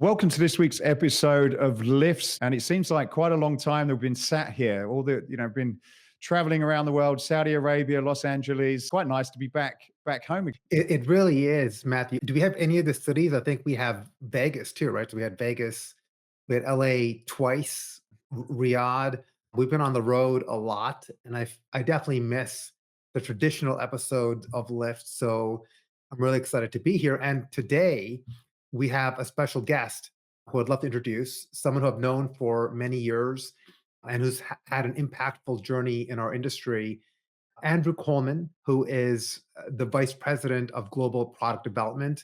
Welcome to this week's episode of L.I.F.S. And it seems like quite a long time that we've been sat here, been traveling around the world, Saudi Arabia, Los Angeles. Quite nice to be back home again. It really is, Matthew. Do we have any of the cities? I think we have Vegas too, right? So we had Vegas, we had LA twice, Riyadh. We've been on the road a lot, and I definitely miss the traditional episodes of Lyft. So I'm really excited to be here. And today we have a special guest who I'd love to introduce, someone who I've known for many years and who's had an impactful journey in our industry. Andrew Kolman, who is the Vice President of Global Product Development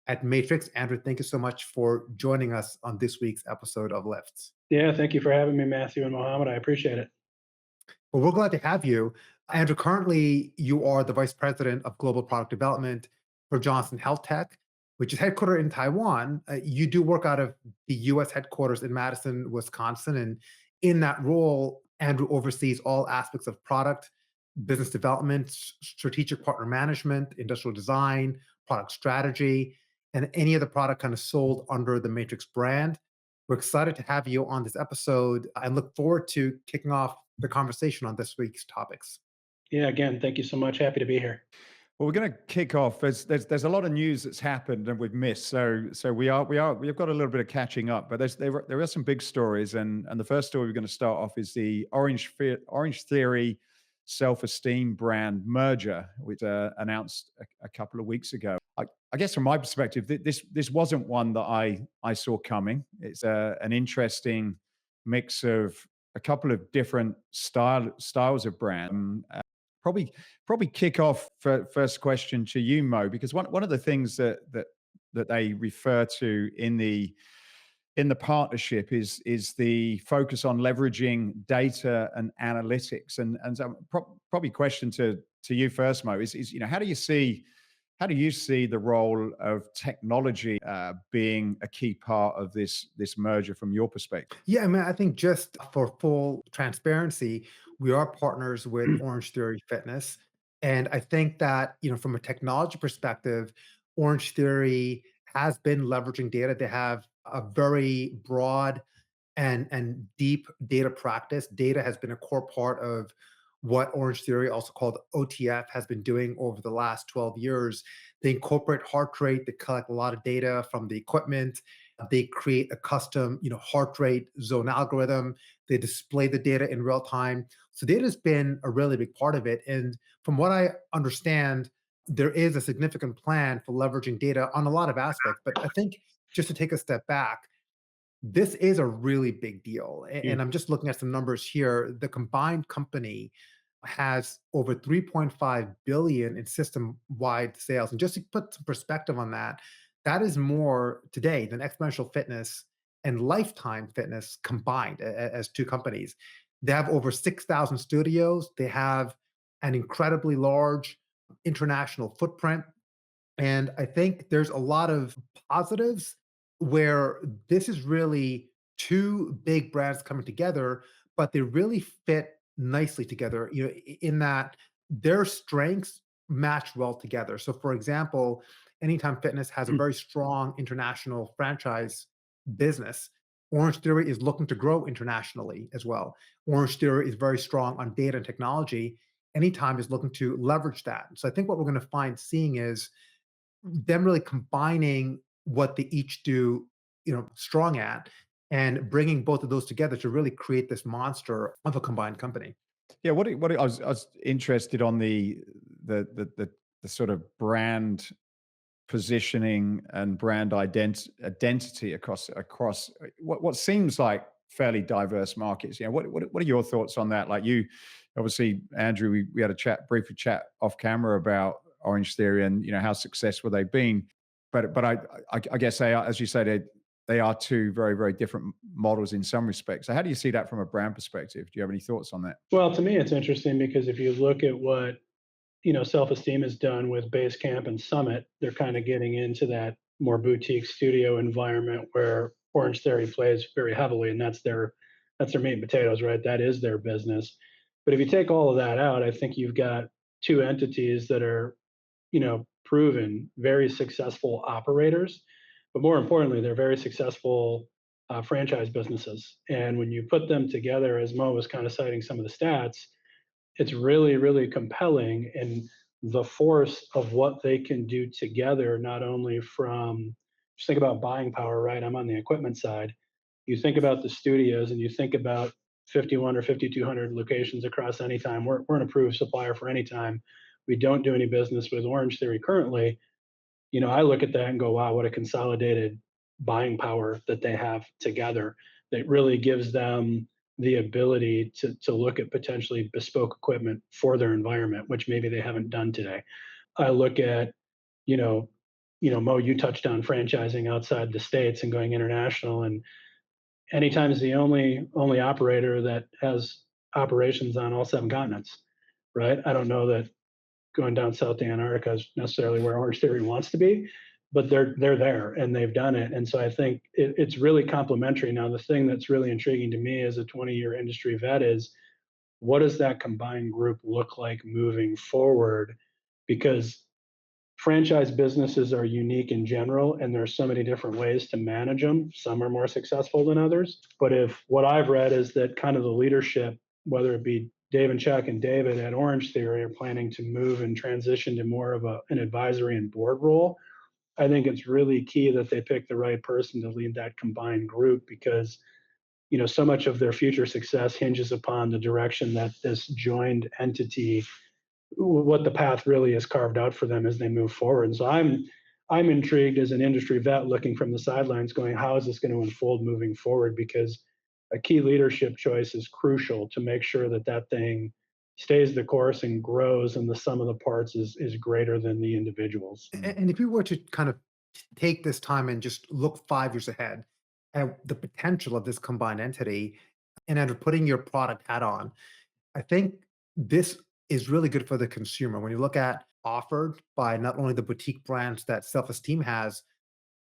at Matrix. Andrew, thank you so much for joining us on this week's episode of L.I.F.T.S. Yeah, thank you for having me, Matthew and Mohammed. I appreciate it. Well, we're glad to have you. Andrew, currently you are the Vice President of Global Product Development for Johnson Health Tech, which is headquartered in Taiwan. You do work out of the US headquarters in Madison, Wisconsin. And in that role, Andrew oversees all aspects of product, business development, strategic partner management, industrial design, product strategy, and any of the product kind of sold under the Matrix brand. We're excited to have you on this episode and look forward to kicking off the conversation on this week's topics. Yeah, again, thank you so much. Happy to be here. Well, we're going to kick off. There's a lot of news that's happened and we've missed. So we've got a little bit of catching up. But there are some big stories, and the first story we're going to start off is the Orangetheory Esteem brand merger, which announced a couple of weeks ago. I guess from my perspective, this wasn't one that I saw coming. It's an interesting mix of a couple of different styles of brand. Probably kick off first question to you, Mo, because one of the things that they refer to in the partnership is the focus on leveraging data and analytics. And so probably question to you first, Mo, is how do you see the role of technology being a key part of this merger from your perspective? Yeah, I mean, I think just for full transparency, we are partners with Orangetheory Fitness. And I think that, from a technology perspective, Orangetheory has been leveraging data. They have a very broad and deep data practice. Data has been a core part of what Orangetheory, also called OTF, has been doing over the last 12 years. They incorporate heart rate, they collect a lot of data from the equipment. They create a custom, heart rate zone algorithm. They display the data in real time. So data has been a really big part of it. And from what I understand, there is a significant plan for leveraging data on a lot of aspects. But I think just to take a step back, this is a really big deal. Yeah. And I'm just looking at some numbers here. The combined company has over 3.5 billion in system-wide sales. And just to put some perspective on that, that is more today than Exponential Fitness and Lifetime Fitness combined as two companies. They have over 6,000 studios. They have an incredibly large international footprint. And I think there's a lot of positives where this is really two big brands coming together, but they really fit nicely together, in that their strengths match well together. So for example, Anytime Fitness has a very strong international franchise business. Orangetheory is looking to grow internationally as well. Orangetheory is very strong on data and technology. Anytime is looking to leverage that. So I think what we're going to find seeing is them really combining what they each do, strong at, and bringing both of those together to really create this monster of a combined company. Yeah, I was interested on the sort of brand positioning and brand identity across what seems like fairly diverse markets. What are your thoughts on that? Like, you obviously, Andrew, we had a brief chat off camera about Orangetheory and how successful they've been, but I guess they are, as you say, they are two very, very different models in some respects. So how do you see that from a brand perspective? Do you have any thoughts on that? Well, to me, it's interesting because if you look at what Self-Esteem has done with Basecamp and Summit, they're kind of getting into that more boutique studio environment where Orangetheory plays very heavily, and that's their meat and potatoes, right? That is their business. But if you take all of that out, I think you've got two entities that are, proven very successful operators, but more importantly, they're very successful franchise businesses. And when you put them together, as Mo was kind of citing some of the stats, it's really, really compelling in the force of what they can do together, not only from, just think about buying power, right? I'm on the equipment side. You think about the studios and you think about 51 or 5,200 locations across Anytime. We're an approved supplier for Anytime. We don't do any business with Orangetheory currently. I look at that and go, wow, what a consolidated buying power that they have together that really gives them the ability to look at potentially bespoke equipment for their environment, which maybe they haven't done today. I look at, you know, Mo, you touched on franchising outside the States and going international. And Anytime is the only operator that has operations on all 7 continents, right? I don't know that going down south to Antarctica is necessarily where Orangetheory wants to be, but they're there and they've done it. And so I think it's really complementary. Now, the thing that's really intriguing to me as a 20-year industry vet is, what does that combined group look like moving forward? Because franchise businesses are unique in general, and there are so many different ways to manage them. Some are more successful than others. But if what I've read is that kind of the leadership, whether it be Dave and Chuck and David at Orangetheory, are planning to move and transition to more of an advisory and board role, I think it's really key that they pick the right person to lead that combined group, because so much of their future success hinges upon the direction that this joined entity, what the path really is carved out for them as they move forward. And so I'm intrigued as an industry vet looking from the sidelines going, how is this going to unfold moving forward? Because a key leadership choice is crucial to make sure that that thing stays the course and grows, and the sum of the parts is greater than the individuals. And if you were to kind of take this time and just look 5 years ahead at the potential of this combined entity and under putting your product hat on, I think this is really good for the consumer. When you look at offered by not only the boutique brands that Self-Esteem has,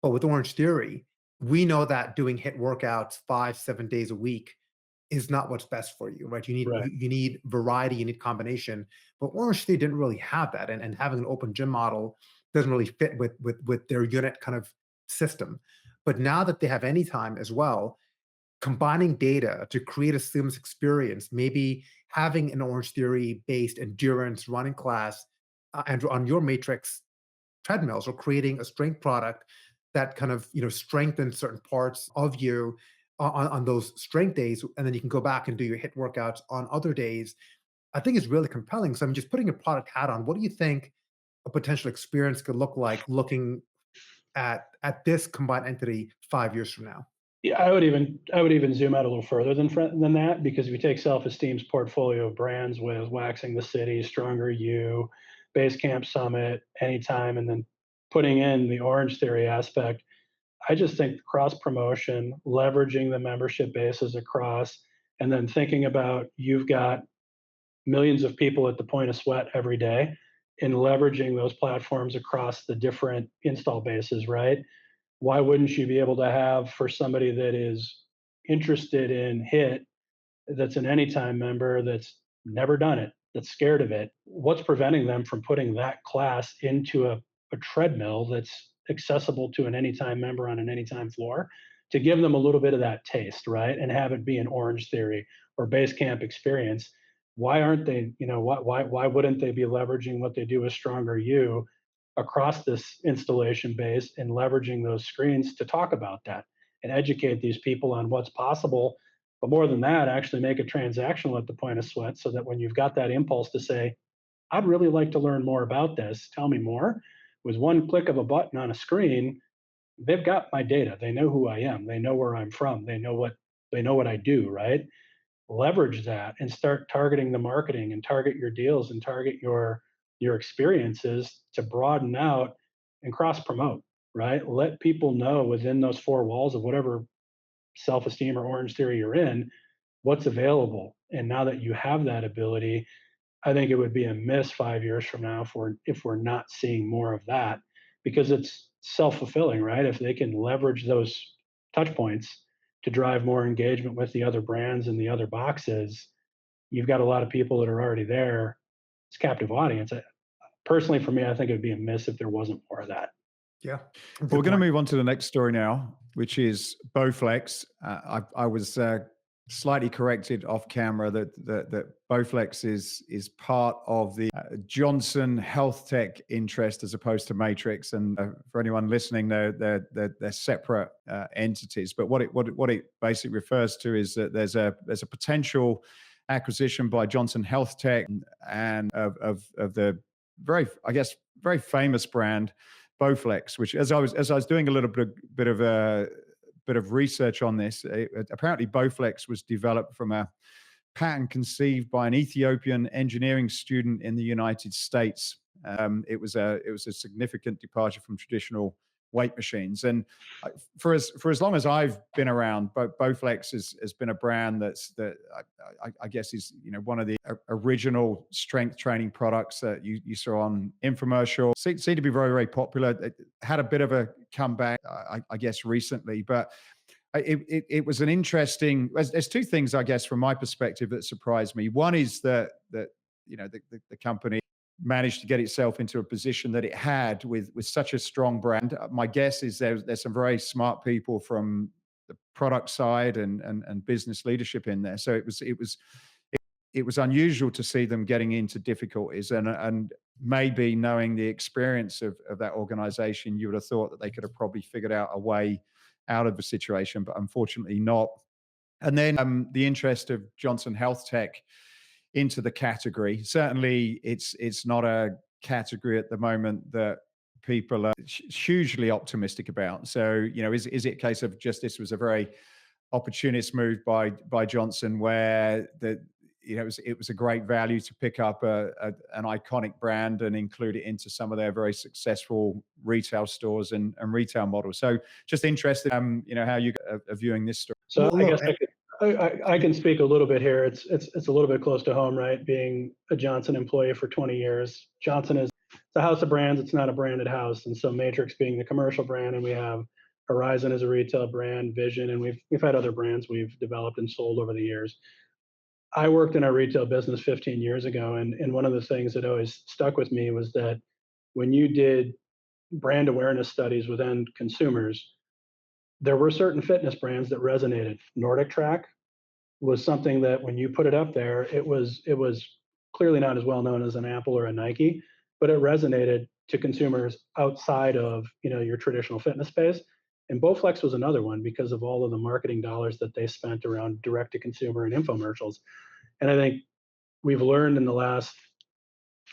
but with Orange Theory, we know that doing hit workouts 5, 7 days a week is not what's best for you, right? You need Right. you need variety, you need combination. But Orange Theory didn't really have that, and having an open gym model doesn't really fit with their unit kind of system. But now that they have Anytime as well, combining data to create a seamless experience, maybe having an Orange Theory based endurance running class and on your Matrix treadmills, or creating a strength product that kind of strengthens certain parts of you on those strength days, and then you can go back and do your hit workouts on other days. I think is really compelling. So I'm just putting a product hat on. What do you think a potential experience could look like looking at this combined entity 5 years from now? Yeah, I would even zoom out a little further than that, because if you take Self-Esteem's portfolio of brands with Waxing the City, Stronger You, Basecamp Summit, Anytime, and then putting in the Orange Theory aspect, I just think cross promotion, leveraging the membership bases across, and then thinking about, you've got millions of people at the point of sweat every day, and leveraging those platforms across the different install bases, right? Why wouldn't you be able to have, for somebody that is interested in hit, that's an Anytime member, that's never done it, that's scared of it, what's preventing them from putting that class into a treadmill that's accessible to an Anytime member on an Anytime floor, to give them a little bit of that taste, right? And have it be an Orange Theory or Basecamp experience. Why aren't they, why wouldn't they be leveraging what they do with Stronger You across this installation base, and leveraging those screens to talk about that and educate these people on what's possible? But more than that, actually make it transactional at the point of sweat, so that when you've got that impulse to say, I'd really like to learn more about this, tell me more, with one click of a button on a screen, they've got my data. They know who I am. They know where I'm from. They know what I do, right? Leverage that and start targeting the marketing, and target your deals, and target your experiences to broaden out and cross promote, right? Let people know within those 4 walls of whatever Self-Esteem or Orange Theory you're in, what's available. And now that you have that ability, I think it would be a miss 5 years from now if we're not seeing more of that, because it's self-fulfilling, right? If they can leverage those touch points to drive more engagement with the other brands and the other boxes, you've got a lot of people that are already there. It's captive audience. Personally, for me, I think it would be a miss if there wasn't more of that. Yeah. Well, we're Good going to point. move on to the next story now, which is Bowflex. I was slightly corrected off camera that Bowflex is part of the Johnson Health Tech interest as opposed to Matrix. And for anyone listening, they're separate entities. But what it basically refers to is that there's a potential acquisition by Johnson Health Tech and of the very famous brand Bowflex, which as I was doing a little bit of research on this, apparently Bowflex was developed from a patent conceived by an Ethiopian engineering student in the United States. It was a significant departure from traditional weight machines, and for as long as I've been around, Bowflex has been a brand that I guess is one of the original strength training products that you saw on infomercial. Seemed to be very, very popular. It had a bit of a comeback, I guess, recently, but it was an interesting. There's two things, I guess, from my perspective that surprised me. One is that the company managed to get itself into a position that it had with such a strong brand. My guess is there's some very smart people from the product side and business leadership in there. So it was unusual to see them getting into difficulties, and maybe knowing the experience of that organization, you would have thought that they could have probably figured out a way out of the situation, but unfortunately not. And then the interest of Johnson Health Tech into the category. Certainly, it's not a category at the moment that people are hugely optimistic about. So, is it a case of just this was a very opportunist move by Johnson, where it was a great value to pick up an iconic brand and include it into some of their very successful retail stores and retail models. So, just interested, how you are viewing this story. So Well, I look, guess I can speak a little bit here. It's a little bit close to home, right? Being a Johnson employee for 20 years. Johnson is a house of brands. It's not a branded house, and so Matrix being the commercial brand, and we have Horizon as a retail brand, Vision, and we've had other brands we've developed and sold over the years. I worked in our retail business 15 years ago, and one of the things that always stuck with me was that when you did brand awareness studies with end consumers, there were certain fitness brands that resonated. Nordic Track was something that when you put it up there, it was clearly not as well known as an Apple or a Nike, but it resonated to consumers outside of your traditional fitness space. And Bowflex was another one because of all of the marketing dollars that they spent around direct to consumer and infomercials. And I think we've learned in the last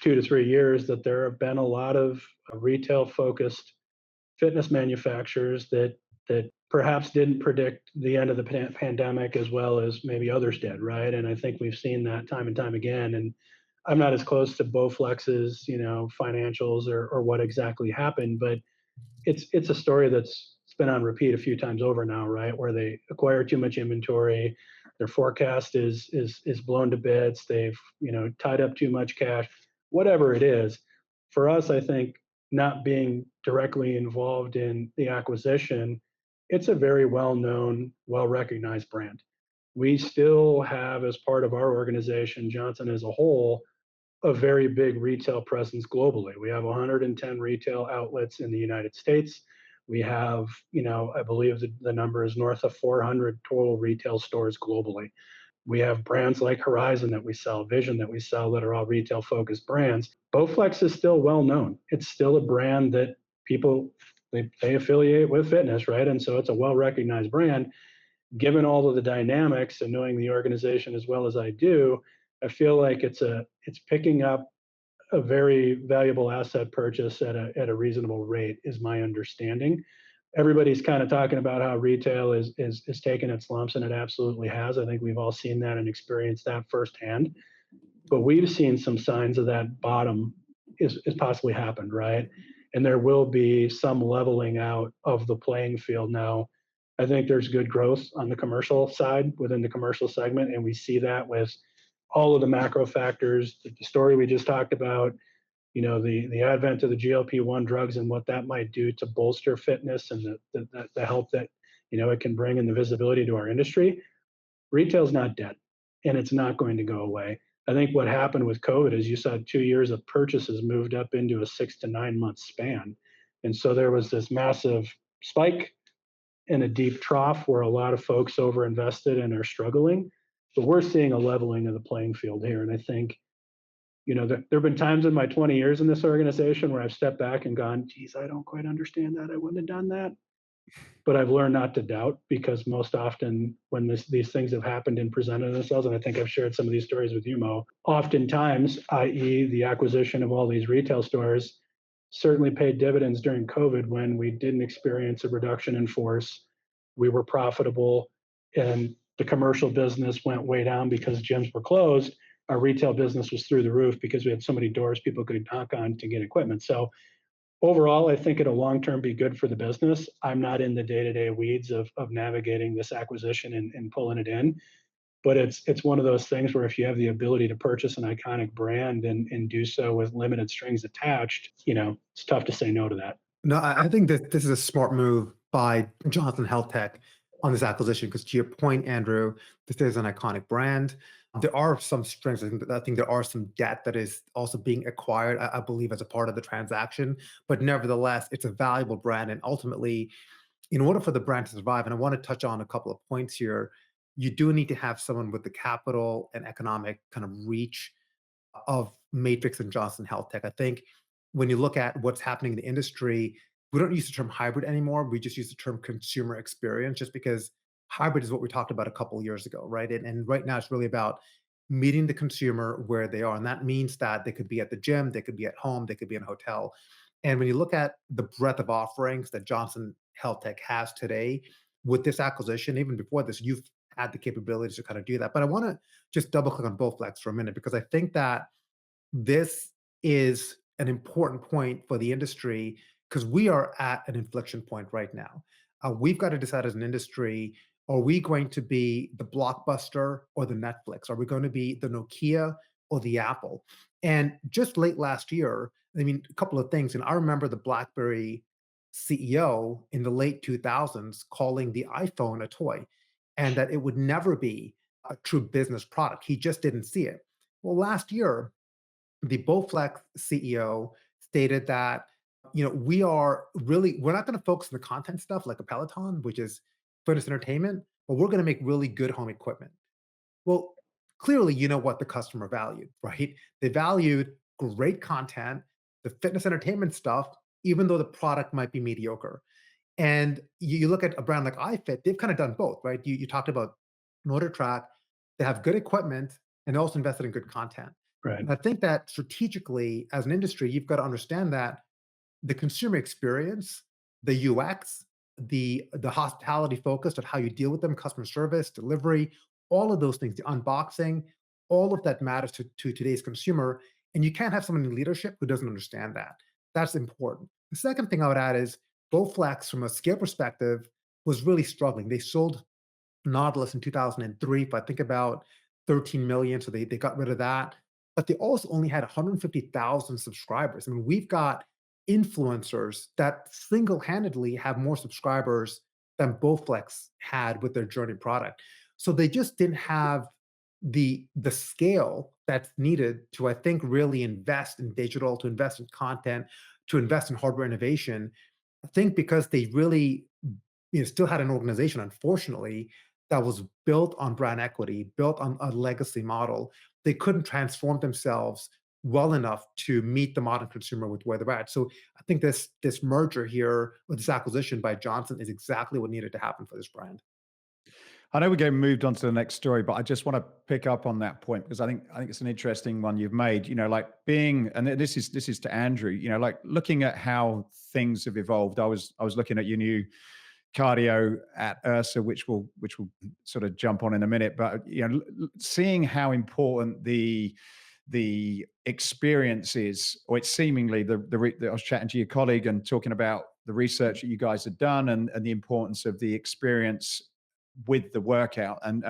2 to 3 years that there have been a lot of retail focused fitness manufacturers that perhaps didn't predict the end of the pandemic as well as maybe others did, right? And I think we've seen that time and time again. And I'm not as close to Bowflex's, financials or what exactly happened, but it's a story that's been on repeat a few times over now, right? Where they acquire too much inventory, their forecast is blown to bits, they've tied up too much cash, whatever it is. For us, I think not being directly involved in the acquisition, it's a very well-known, well-recognized brand. We still have, as part of our organization, Johnson as a whole, a very big retail presence globally. We have 110 retail outlets in the United States. We have, I believe the number is north of 400 total retail stores globally. We have brands like Horizon that we sell, Vision that we sell, that are all retail focused brands. Bowflex is still well known. It's still a brand that people they affiliate with fitness, right? And so it's a well recognized brand. Given all of the dynamics and knowing the organization as well as I do, I feel like it's picking up a very valuable asset purchase at a reasonable rate, is my understanding. Everybody's kind of talking about how retail is taking its lumps, and it absolutely has. I think we've all seen that and experienced that firsthand. But we've seen some signs of that bottom is possibly happened, right? And there will be some leveling out of the playing field now. I think there's good growth on the commercial side within the commercial segment, and we see that with all of the macro factors, the story we just talked about, the advent of the GLP-1 drugs and what that might do to bolster fitness and the help that it can bring and the visibility to our industry. Retail's not dead, and it's not going to go away. I think what happened with COVID is you saw 2 years of purchases moved up into a 6 to 9 month span. And so there was this massive spike and a deep trough where a lot of folks overinvested and are struggling. But we're seeing a leveling of the playing field here. And I think, there have been times in my 20 years in this organization where I've stepped back and gone, geez, I don't quite understand that. I wouldn't have done that. But I've learned not to doubt, because most often when these things have happened and presented themselves, and I think I've shared some of these stories with you, Mo, oftentimes, i.e. the acquisition of all these retail stores, certainly paid dividends during COVID when we didn't experience a reduction in force. We were profitable, and the commercial business went way down because gyms were closed. Our retail business was through the roof because we had so many doors people could knock on to get equipment. So overall, I think it'll long term be good for the business. I'm not in the day-to-day weeds of navigating this acquisition and pulling it in, but it's one of those things where if you have the ability to purchase an iconic brand and do so with limited strings attached, it's tough to say no to that. No, I think that this is a smart move by Johnson Health Tech on this acquisition, because to your point, Andrew, this is an iconic brand. There are some strengths. I think there are some debt that is also being acquired, I believe, as a part of the transaction. But nevertheless, it's a valuable brand. And ultimately, in order for the brand to survive, and I want to touch on a couple of points here, you do need to have someone with the capital and economic kind of reach of Matrix and Johnson Health Tech. I think when you look at what's happening in the industry, we don't use the term hybrid anymore. We just use the term consumer experience, just because hybrid is what we talked about a couple of years ago, right? And right now it's really about meeting the consumer where they are. And that means that they could be at the gym, they could be at home, they could be in a hotel. And when you look at the breadth of offerings that Johnson Health Tech has today, with this acquisition, even before this, you've had the capabilities to kind of do that. But I want to just double click on Bowflex for a minute, because I think that this is an important point for the industry, because we are at an inflection point right now. We've got to decide as an industry, are we going to be the Blockbuster or the Netflix? Are we going to be the Nokia or the Apple? And just late last year, I mean, a couple of things. And I remember the BlackBerry CEO in the late 2000s calling the iPhone a toy, and that it would never be a true business product. He just didn't see it. Well, last year, the Bowflex CEO stated that, we're not going to focus on the content stuff like a Peloton, which is fitness entertainment, but we're going to make really good home equipment. Well, clearly, you know what the customer valued, right? They valued great content, the fitness entertainment stuff, even though the product might be mediocre. And you look at a brand like iFit, they've kind of done both, right? You talked about Motor Track, they have good equipment and also invested in good content. Right. And I think that strategically, as an industry, you've got to understand that the consumer experience, the UX, the hospitality focus of how you deal with them, customer service, delivery, all of those things, the unboxing, all of that matters to today's consumer. And you can't have someone in leadership who doesn't understand that. That's important. The second thing I would add is Bowflex, from a scale perspective, was really struggling. They sold Nautilus in 2003 for I think about 13 million. So they got rid of that. But they also only had 150,000 subscribers. I mean, we've got influencers that single-handedly have more subscribers than Bowflex had with their Journey product. So they just didn't have the scale that's needed to, I think, really invest in digital, to invest in content, to invest in hardware innovation. I think because they really, still had an organization, unfortunately, that was built on brand equity, built on a legacy model. They couldn't transform themselves well enough to meet the modern consumer with where they're at. So I think this merger here, or this acquisition by Johnson, is exactly what needed to happen for this brand. I know we're getting moved on to the next story, but I just want to pick up on that point, because I think it's an interesting one you've made. Like being, and this is to Andrew. Like looking at how things have evolved. I was looking at your new cardio at Ursa, which we'll sort of jump on in a minute. But seeing how important the experience is, or it's seemingly I was chatting to your colleague and talking about the research that you guys had done and the importance of the experience with the workout, and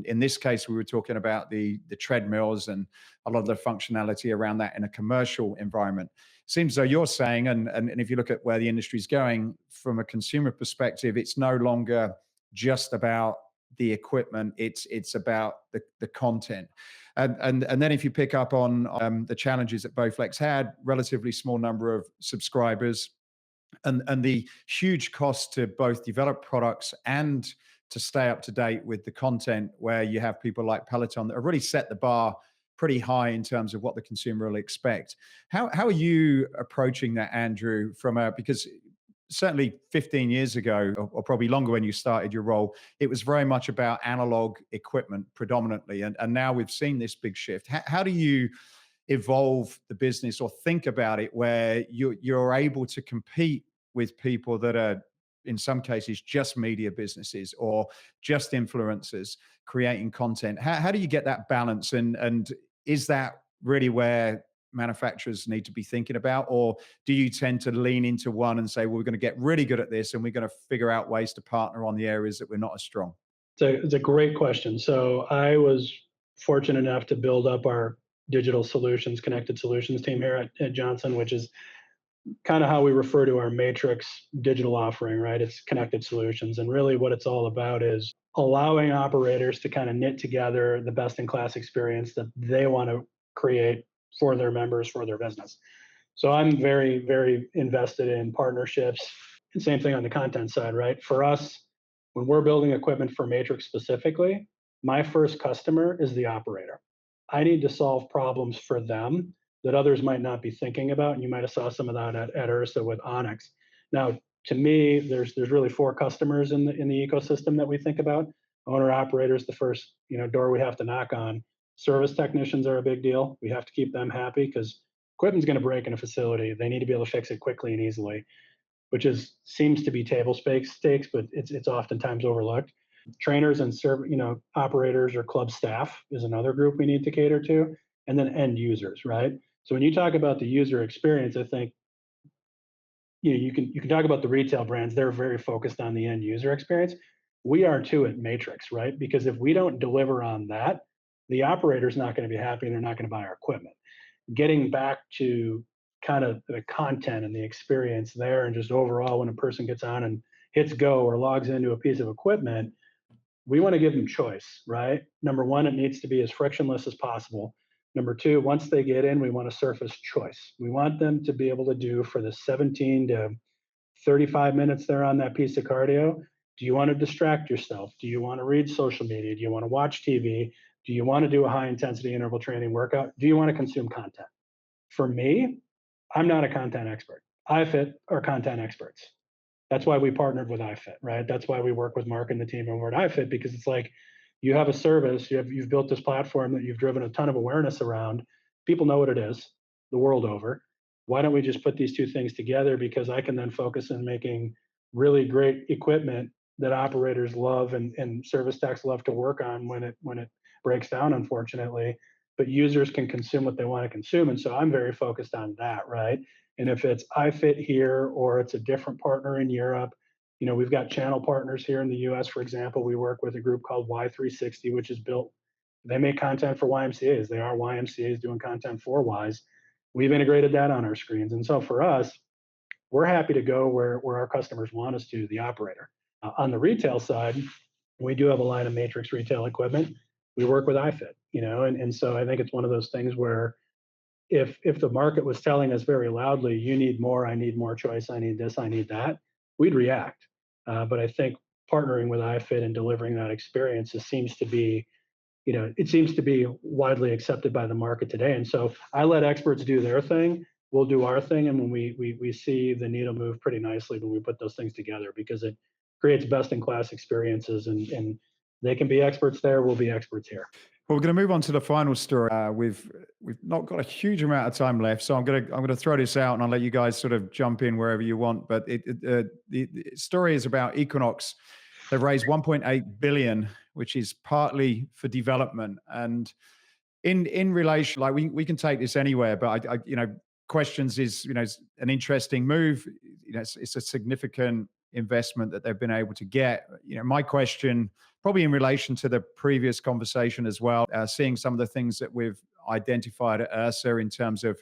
in this case we were talking about the treadmills and a lot of the functionality around that in a commercial environment. Seems as though you're saying, and if you look at where the industry's going from a consumer perspective, it's no longer just about the equipment, it's about the content. And then if you pick up on the challenges that Bowflex had, relatively small number of subscribers, and the huge cost to both develop products and to stay up to date with the content, where you have people like Peloton that have really set the bar pretty high in terms of what the consumer will expect. How are you approaching that, Andrew, because certainly 15 years ago, or probably longer when you started your role, it was very much about analog equipment predominantly. And now we've seen this big shift. How do you evolve the business or think about it where you're able to compete with people that are, in some cases, just media businesses or just influencers creating content? How do you get that balance? And is that really where manufacturers need to be thinking about? Or do you tend to lean into one and say, well, we're going to get really good at this and we're going to figure out ways to partner on the areas that we're not as strong? It's a great question. So I was fortunate enough to build up our digital solutions, connected solutions team here at Johnson, which is kind of how we refer to our matrix digital offering, right? It's connected solutions. And really what it's all about is allowing operators to kind of knit together the best in class experience that they want to create for their members, for their business. So I'm very, very invested in partnerships. And same thing on the content side, right? For us, when we're building equipment for Matrix specifically, my first customer is the operator. I need to solve problems for them that others might not be thinking about. And you might have saw some of that at Ursa with Onyx. Now, to me, there's really four customers in the ecosystem that we think about. Owner operators, the first door we have to knock on. Service technicians are a big deal. We have to keep them happy because equipment's going to break in a facility. They need to be able to fix it quickly and easily, which seems to be table stakes, but it's oftentimes overlooked. Trainers and operators or club staff is another group we need to cater to, and then end users, right? So when you talk about the user experience, I think you can talk about the retail brands. They're very focused on the end user experience. We are too at Matrix, right? Because if we don't deliver on that, the operator's not going to be happy and they're not going to buy our equipment. Getting back to kind of the content and the experience there, and just overall when a person gets on and hits go or logs into a piece of equipment, we want to give them choice, right? Number one, it needs to be as frictionless as possible. Number two, once they get in, we want to surface choice. We want them to be able to do for the 17 to 35 minutes they're on that piece of cardio. Do you want to distract yourself? Do you want to read social media? Do you want to watch TV? Do you want to do a high intensity interval training workout? Do you want to consume content? For me, I'm not a content expert. iFit are content experts. That's why we partnered with iFit, right? That's why we work with Mark and the team over at iFit, because it's like you have a service, you've built this platform that you've driven a ton of awareness around. People know what it is the world over. Why don't we just put these two things together? Because I can then focus on making really great equipment that operators love and service techs love to work on when it breaks down, unfortunately. But users can consume what they want to consume. And so I'm very focused on that, right? And if it's iFit here or it's a different partner in Europe, we've got channel partners here in the US, for example. We work with a group called Y360, which is they make content for YMCAs. They are YMCAs doing content for Ys. We've integrated that on our screens. And so for us, we're happy to go where our customers want us to, the operator. On the retail side, we do have a line of Matrix retail equipment. We work with iFit, and so I think it's one of those things where if the market was telling us very loudly, you need more, I need more choice, I need this, I need that, we'd react. But I think partnering with iFit and delivering that experience seems to be widely accepted by the market today. And so I let experts do their thing, we'll do our thing, and when we see the needle move pretty nicely when we put those things together, because it creates best in class experiences, and they can be experts there, we'll be experts here. Well, we're going to move on to the final story. We've not got a huge amount of time left, so I'm going to throw this out, and I'll let you guys sort of jump in wherever you want. But the story is about Equinox. They've raised 1.8 billion, which is partly for development. And in relation, like we can take this anywhere, but I questions is it's an interesting move. It's a significant investment that they've been able to get. My question, probably in relation to the previous conversation as well, seeing some of the things that we've identified at Ursa in terms of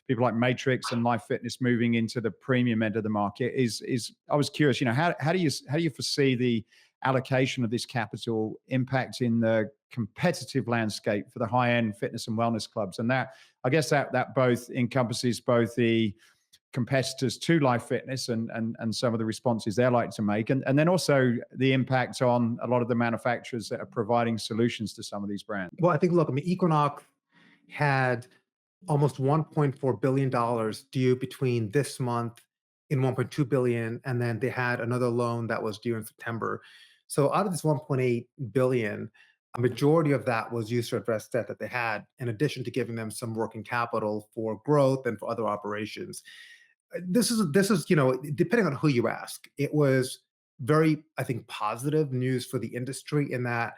people like Matrix and Life Fitness moving into the premium end of the market is I was curious, how do you foresee the allocation of this capital impacting the competitive landscape for the high-end fitness and wellness clubs? And that, I guess that both encompasses both the competitors to Life Fitness and some of the responses they're like to make, and then also the impact on a lot of the manufacturers that are providing solutions to some of these brands. Well, I think, look, I mean, Equinox had almost $1.4 billion due between this month in 1.2 billion, and then they had another loan that was due in September. So out of this 1.8 billion, a majority of that was used to address debt that they had, in addition to giving them some working capital for growth and for other operations. This is, depending on who you ask, it was very, I think, positive news for the industry in that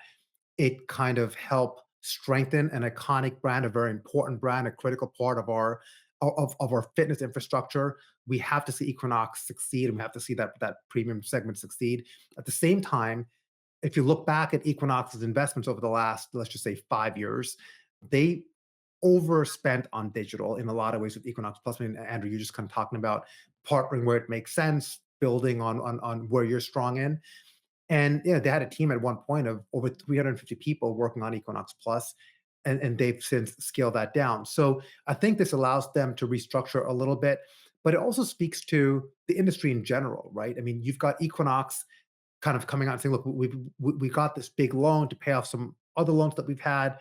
it kind of helped strengthen an iconic brand, a very important brand, a critical part of our fitness infrastructure. We have to see Equinox succeed, and we have to see that premium segment succeed. At the same time, if you look back at Equinox's investments over the last, let's just say, 5 years, they overspent on digital in a lot of ways with Equinox Plus. I mean, Andrew, you're just kind of talking about partnering where it makes sense, building on where you're strong in. And yeah, they had a team at one point of over 350 people working on Equinox Plus, and they've since scaled that down. So I think this allows them to restructure a little bit, but it also speaks to the industry in general, right? I mean, you've got Equinox kind of coming out and saying, look, we got this big loan to pay off some other loans that we've had,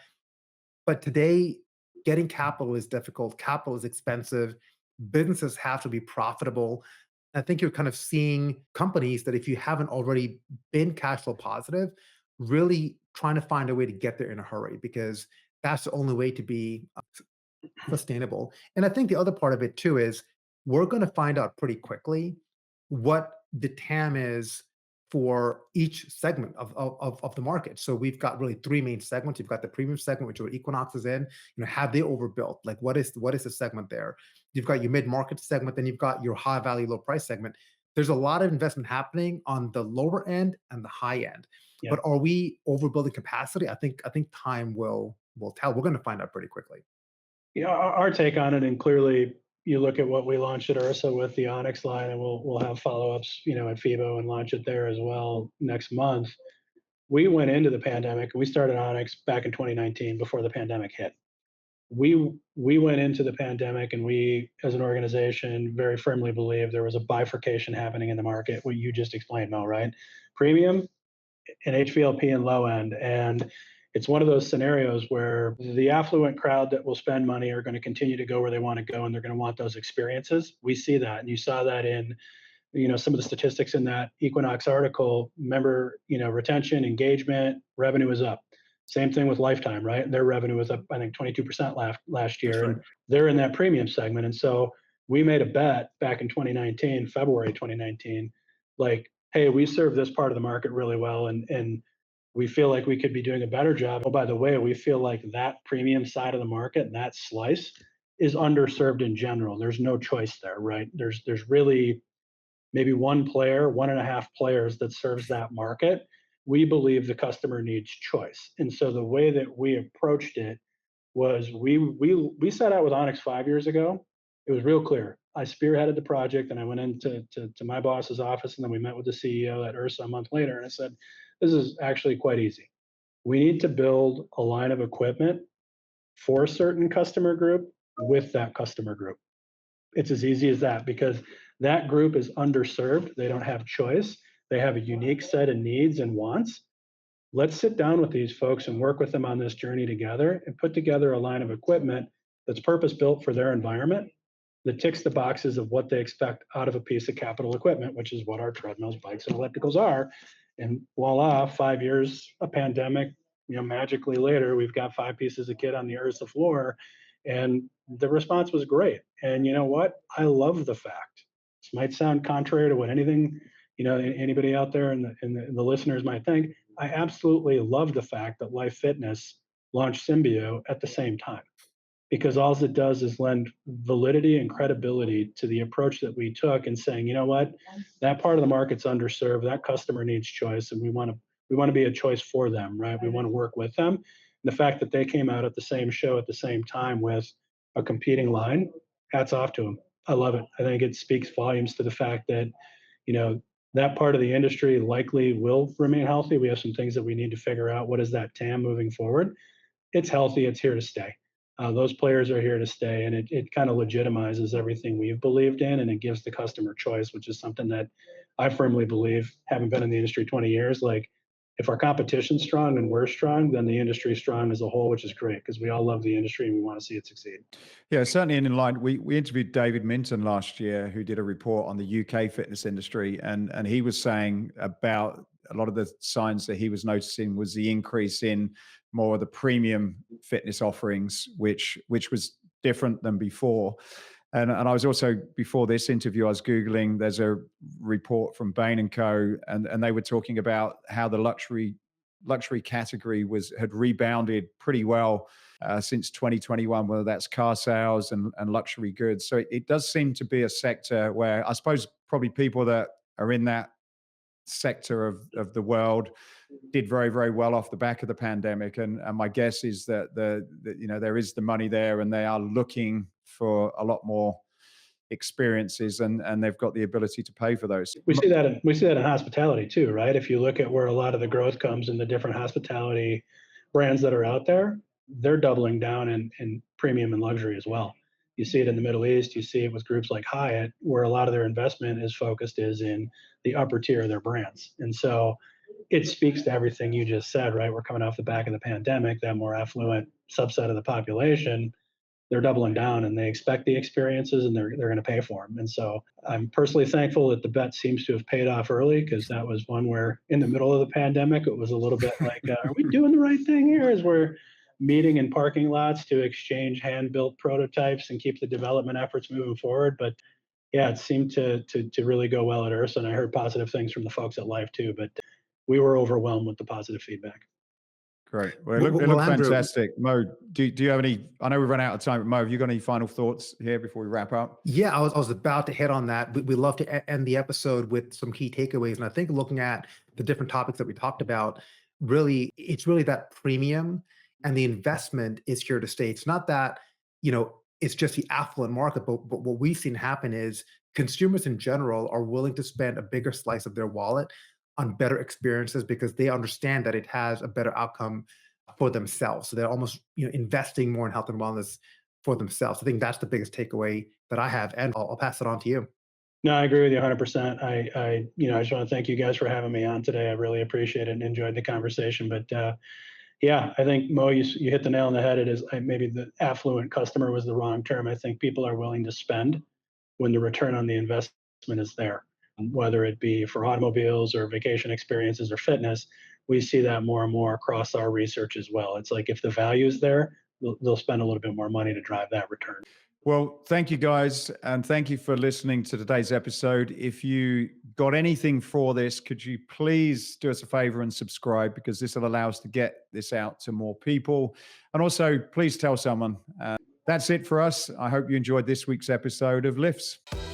but today getting capital is difficult. Capital is expensive. Businesses have to be profitable. I think you're kind of seeing companies that, if you haven't already been cash flow positive, really trying to find a way to get there in a hurry, because that's the only way to be sustainable. And I think the other part of it too is we're going to find out pretty quickly what the TAM is for each segment of the market. So we've got really three main segments. You've got the premium segment, which is what Equinox is in. Have they overbuilt? Like, what is the segment there? You've got your mid-market segment, then you've got your high value, low price segment. There's a lot of investment happening on the lower end and the high end. Yeah. But are we overbuilding capacity? I think time will tell. We're going to find out pretty quickly. Our take on it, and clearly you look at what we launched at Ursa with the Onyx line, and we'll have follow-ups, at FIBO and launch it there as well next month. We went into the pandemic, we started Onyx back in 2019 before the pandemic hit. We went into the pandemic, and we, as an organization, very firmly believe there was a bifurcation happening in the market, what you just explained, Mo, right? Premium and HVLP and low end. And it's one of those scenarios where the affluent crowd that will spend money are going to continue to go where they want to go, and they're going to want those experiences. We see that, and you saw that in some of the statistics in that Equinox article. Member retention, engagement, revenue is up. Same thing with Lifetime, right? Their revenue was up, I think, 22% last year. Right. And they're in that premium segment. And so we made a bet back in 2019, February 2019, like, hey, we serve this part of the market really well, and we feel like we could be doing a better job. Oh, by the way, we feel like that premium side of the market and that slice is underserved in general. There's no choice there, right? There's really maybe one player, 1.5 players that serves that market. We believe the customer needs choice. And so the way that we approached it was we set out with Onyx 5 years ago. It was real clear. I spearheaded the project, and I went into to my boss's office, and then we met with the CEO at Ursa a month later, and I said, this is actually quite easy. We need to build a line of equipment for a certain customer group with that customer group. It's as easy as that, because that group is underserved. They don't have choice. They have a unique set of needs and wants. Let's sit down with these folks and work with them on this journey together and put together a line of equipment that's purpose-built for their environment, that ticks the boxes of what they expect out of a piece of capital equipment, which is what our treadmills, bikes, and ellipticals are. And voila, 5 years, a pandemic, magically later, we've got 5 pieces of kit on the Ursa floor, and the response was great. And you know what? I love the fact. This might sound contrary to what anybody out there and the listeners might think. I absolutely love the fact that Life Fitness launched Symbio at the same time, because all it does is lend validity and credibility to the approach that we took, and saying, you know what, that part of the market's underserved, that customer needs choice, and we want to be a choice for them, right? We want to work with them. And the fact that they came out at the same show at the same time with a competing line, hats off to them. I love it. I think it speaks volumes to the fact that, that part of the industry likely will remain healthy. We have some things that we need to figure out. What is that TAM moving forward? It's healthy. It's here to stay. Those players are here to stay, and it kind of legitimizes everything we've believed in, and it gives the customer choice, which is something that I firmly believe, having been in the industry 20 years, like if our competition's strong and we're strong, then the industry's strong as a whole, which is great because we all love the industry and we want to see it succeed. Yeah, certainly in line. We interviewed David Minton last year, who did a report on the UK fitness industry, and he was saying about a lot of the signs that he was noticing was the increase in more of the premium fitness offerings, which was different than before. And I was also, before this interview, I was Googling, there's a report from Bain and Co. And they were talking about how the luxury category had rebounded pretty well since 2021, whether that's car sales and luxury goods. So it does seem to be a sector where I suppose probably people that are in that sector of the world did very, very well off the back of the pandemic. And my guess is that there is the money there and they are looking for a lot more experiences and they've got the ability to pay for those. We see that in hospitality too, right? If you look at where a lot of the growth comes in the different hospitality brands that are out there, they're doubling down in premium and luxury as well. You see it in the Middle East, you see it with groups like Hyatt, where a lot of their investment is focused is in the upper tier of their brands. And so it speaks to everything you just said, right? We're coming off the back of the pandemic, that more affluent subset of the population, they're doubling down and they expect the experiences and they're going to pay for them. And so I'm personally thankful that the bet seems to have paid off early, because that was one where in the middle of the pandemic, it was a little bit like, are we doing the right thing here as we're meeting in parking lots to exchange hand-built prototypes and keep the development efforts moving forward? But yeah, it seemed to really go well at Ursa, and I heard positive things from the folks at L.I.F.T. too, but we were overwhelmed with the positive feedback. Great. Well, it looked fantastic. Mo, do you have any, I know we've run out of time, but Mo, have you got any final thoughts here before we wrap up? Yeah, I was about to hit on that. We love to end the episode with some key takeaways. And I think looking at the different topics that we talked about, it's really that premium and the investment is here to stay. It's not that, it's just the affluent market, but what we've seen happen is consumers in general are willing to spend a bigger slice of their wallet on better experiences because they understand that it has a better outcome for themselves. So they're almost investing more in health and wellness for themselves. I think that's the biggest takeaway that I have, and I'll pass it on to you. No, I agree with you 100%. I just want to thank you guys for having me on today. I really appreciate it and enjoyed the conversation. But yeah, I think Mo, you hit the nail on the head. It is maybe the affluent customer was the wrong term. I think people are willing to spend when the return on the investment is there, whether it be for automobiles or vacation experiences or fitness. We see that more and more across our research as well. It's like if the value is there, they'll spend a little bit more money to drive that return. Well, thank you guys. And thank you for listening to today's episode. If you got anything for this, could you please do us a favor and subscribe, because this will allow us to get this out to more people. And also, please tell someone. That's it for us. I hope you enjoyed this week's episode of L.I.F.T.S.